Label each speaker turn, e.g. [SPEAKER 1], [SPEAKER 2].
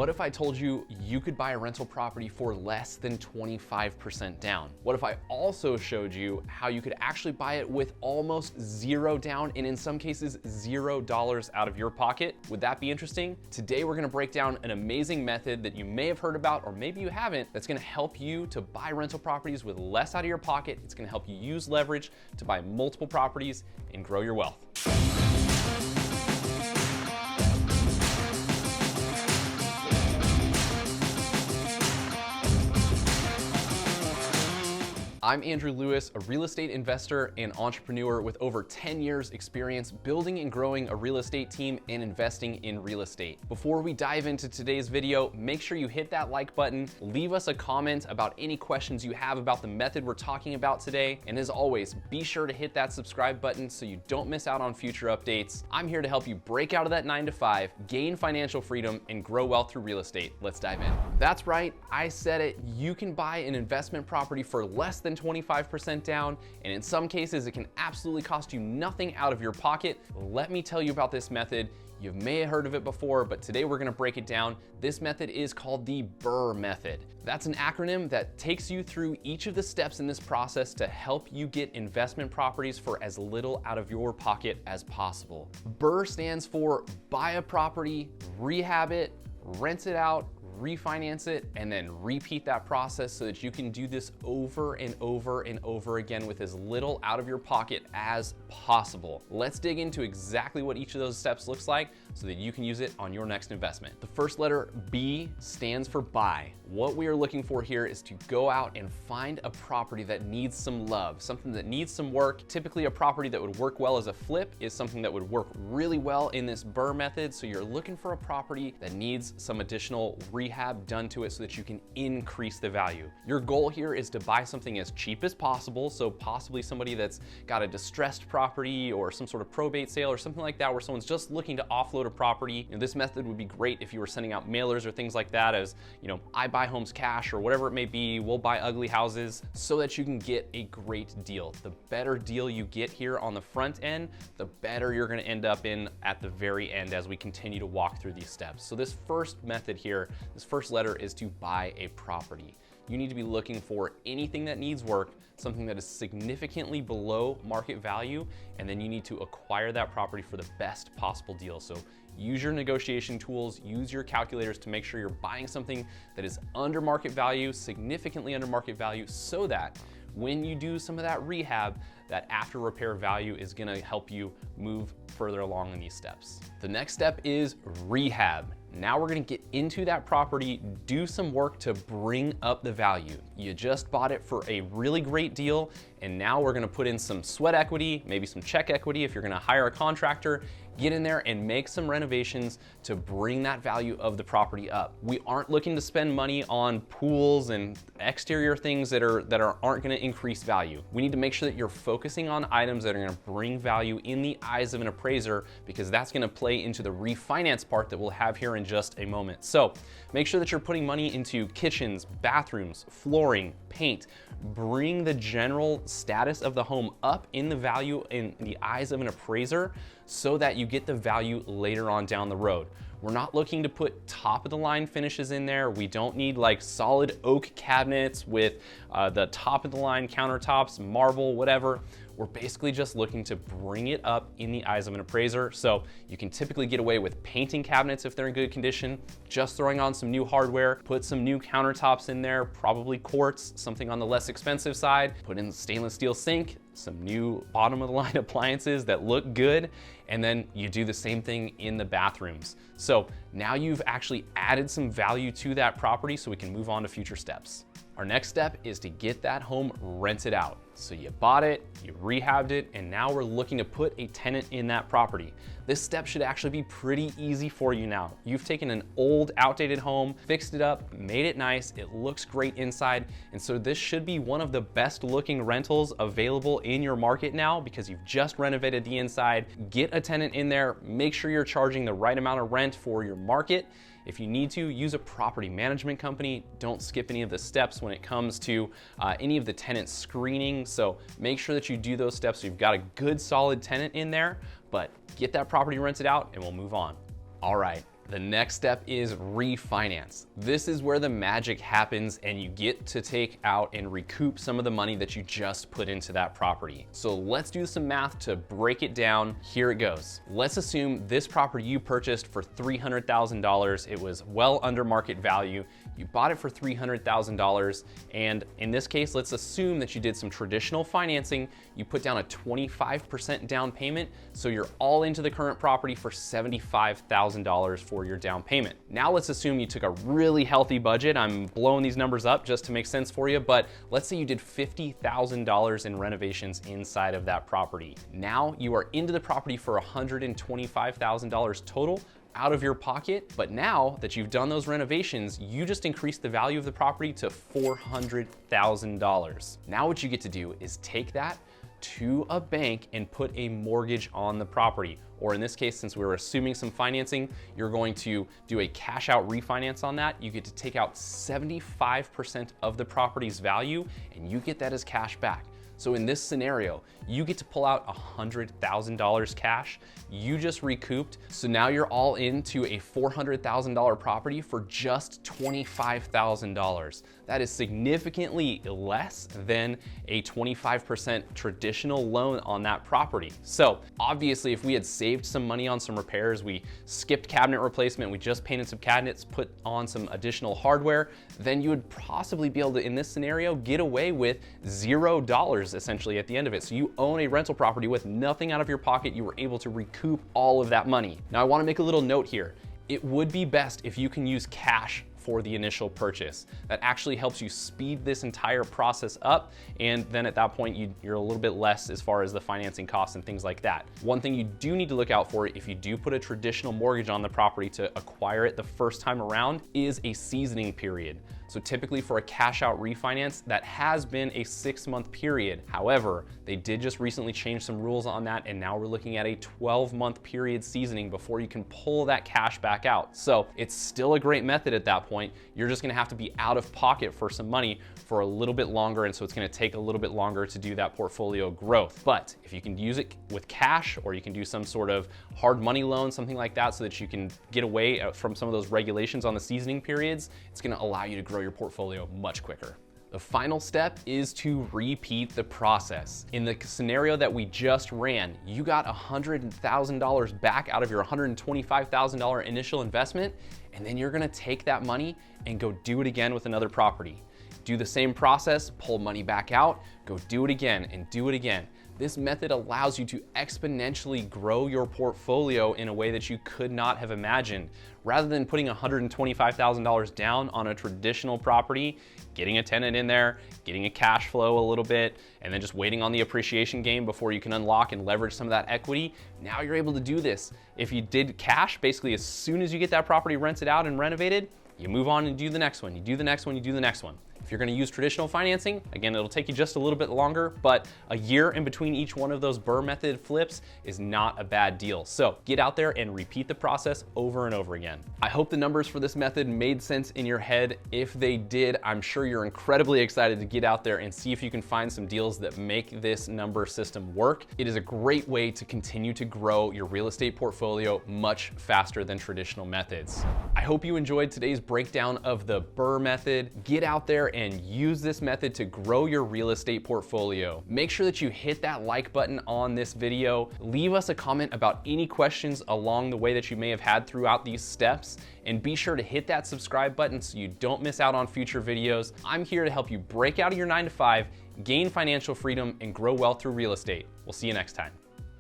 [SPEAKER 1] What if I told you you could buy a rental property for less than 25% down? What if I also showed you how you could actually buy it with almost zero down and in some cases $0 out of your pocket? Would that be interesting? Today we're gonna break down an amazing method that you may have heard about or maybe you haven't, that's gonna help you to buy rental properties with less out of your pocket. It's gonna help you use leverage to buy multiple properties and grow your wealth. I'm Andrew Lewis, a real estate investor and entrepreneur with over 10 years experience building and growing a real estate team and investing in real estate. Before we dive into today's video, make sure you hit that like button, leave us a comment about any questions you have about the method we're talking about today. And as always, be sure to hit that subscribe button so you don't miss out on future updates. I'm here to help you break out of that 9-to-5, gain financial freedom, and grow wealth through real estate. Let's dive in. That's right, I said it. You can buy an investment property for less than 25% down, and in some cases it can absolutely cost you nothing out of your pocket. Let me tell you about this method. You may have heard of it before, but today we're gonna break it down. This method is called the BRRRR Method. That's an acronym that takes you through each of the steps in this process to help you get investment properties for as little out of your pocket as possible. BRRRR stands for buy a property, rehab it, rent it out, refinance it, and then repeat that process so that you can do this over and over and over again with as little out of your pocket as possible. Let's dig into exactly what each of those steps looks like so that you can use it on your next investment. The first letter, B, stands for buy. What we are looking for here is to go out and find a property that needs some love, something that needs some work. Typically a property that would work well as a flip is something that would work really well in this BRRRR method. So you're looking for a property that needs some additional rehab done to it so that you can increase the value. Your goal here is to buy something as cheap as possible. So possibly somebody that's got a distressed property or some sort of probate sale or something like that where someone's just looking to offload a property. You know, this method would be great if you were sending out mailers or things like that as, you know, I buy homes cash or whatever it may be, we'll buy ugly houses, so that you can get a great deal. The better deal you get here on the front end, the better you're gonna end up in at the very end as we continue to walk through these steps. So this first method here, this first letter is to buy a property. You need to be looking for anything that needs work, something that is significantly below market value, and then you need to acquire that property for the best possible deal. So use your negotiation tools, use your calculators to make sure you're buying something that is under market value, significantly under market value, so that when you do some of that rehab, that after repair value is gonna help you move further along in these steps. The next step is rehab. Now we're gonna get into that property, do some work to bring up the value. You just bought it for a really great deal, and now we're gonna put in some sweat equity, maybe some check equity if you're gonna hire a contractor, get in there and make some renovations to bring that value of the property up. We aren't looking to spend money on pools and exterior things that aren't gonna increase value. We need to make sure that you're focusing on items that are gonna bring value in the eyes of an appraiser, because that's gonna play into the refinance part that we'll have here in just a moment. So make sure that you're putting money into kitchens, bathrooms, flooring, paint. Bring the general status of the home up in the value in the eyes of an appraiser so that you get the value later on down the road. We're not looking to put top of the line finishes in there. We don't need like solid oak cabinets with the top of the line countertops, marble, whatever. We're basically just looking to bring it up in the eyes of an appraiser. So you can typically get away with painting cabinets if they're in good condition, just throwing on some new hardware, put some new countertops in there, probably quartz, something on the less expensive side, put in the stainless steel sink, some new bottom of the line appliances that look good, and then you do the same thing in the bathrooms. So now you've actually added some value to that property so we can move on to future steps. Our next step is to get that home rented out. So you bought it, you rehabbed it, and now we're looking to put a tenant in that property. This step should actually be pretty easy for you now. You've taken an old, outdated home, fixed it up, made it nice, it looks great inside, and so this should be one of the best looking rentals available in your market now because you've just renovated the inside. Get a tenant in there, make sure you're charging the right amount of rent for your market. If you need to, use a property management company. Don't skip any of the steps when it comes to any of the tenant screening. So make sure that you do those steps so you've got a good solid tenant in there, but get that property rented out and we'll move on. All right, The next step is refinance. This is where the magic happens and you get to take out and recoup some of the money that you just put into that property. So let's do some math to break it down. Here it goes. Let's assume this property you purchased for $300,000. It was well under market value. You bought it for $300,000. And in this case, let's assume that you did some traditional financing. You put down a 25% down payment. So you're all into the current property for $75,000 for your down payment. Now let's assume you took a really healthy budget. I'm blowing these numbers up just to make sense for you, but let's say you did $50,000 in renovations inside of that property. Now you are into the property for $125,000 total out of your pocket. But now that you've done those renovations, you just increased the value of the property to $400,000. Now what you get to do is take that to a bank and put a mortgage on the property. Or in this case, since we're assuming some financing, you're going to do a cash out refinance on that. You get to take out 75% of the property's value and you get that as cash back. So in this scenario, you get to pull out $100,000 cash. You just recouped. So now you're all into a $400,000 property for just $25,000. That is significantly less than a 25% traditional loan on that property. So obviously, if we had saved some money on some repairs, we skipped cabinet replacement, we just painted some cabinets, put on some additional hardware, then you would possibly be able to, in this scenario, get away with $0 essentially at the end of it. So you own a rental property with nothing out of your pocket. You were able to recoup all of that money. Now I want to make a little note here. It would be best if you can use cash for the initial purchase. That actually helps you speed this entire process up. And then at that point, you're a little bit less as far as the financing costs and things like that. One thing you do need to look out for if you do put a traditional mortgage on the property to acquire it the first time around is a seasoning period. So typically for a cash out refinance, that has been a 6-month period. However, they did just recently change some rules on that, and now we're looking at a 12-month period seasoning before you can pull that cash back out. So it's still a great method at that point. You're just gonna have to be out of pocket for some money for a little bit longer, and so it's gonna take a little bit longer to do that portfolio growth. But if you can use it with cash, or you can do some sort of hard money loan, something like that, so that you can get away from some of those regulations on the seasoning periods, it's gonna allow you to grow your portfolio much quicker. The final step is to repeat the process. In the scenario that we just ran, you got $100,000 back out of your $125,000 initial investment, and then you're gonna take that money and go do it again with another property. Do the same process, pull money back out, go do it again and do it again. This method allows you to exponentially grow your portfolio in a way that you could not have imagined. Rather than putting $125,000 down on a traditional property, getting a tenant in there, getting a cash flow a little bit, and then just waiting on the appreciation game before you can unlock and leverage some of that equity, now you're able to do this. If you did cash, basically as soon as you get that property rented out and renovated, you move on and do the next one, you do the next one, you do the next one. If you're gonna use traditional financing, again, it'll take you just a little bit longer, but a year in between each one of those BRRRR Method flips is not a bad deal. So get out there and repeat the process over and over again. I hope the numbers for this method made sense in your head. If they did, I'm sure you're incredibly excited to get out there and see if you can find some deals that make this number system work. It is a great way to continue to grow your real estate portfolio much faster than traditional methods. I hope you enjoyed today's breakdown of the BRRRR Method. Get out there and use this method to grow your real estate portfolio. Make sure that you hit that like button on this video. Leave us a comment about any questions along the way that you may have had throughout these steps, and be sure to hit that subscribe button so you don't miss out on future videos. I'm here to help you break out of your 9 to 5, gain financial freedom, and grow wealth through real estate. We'll see you next time.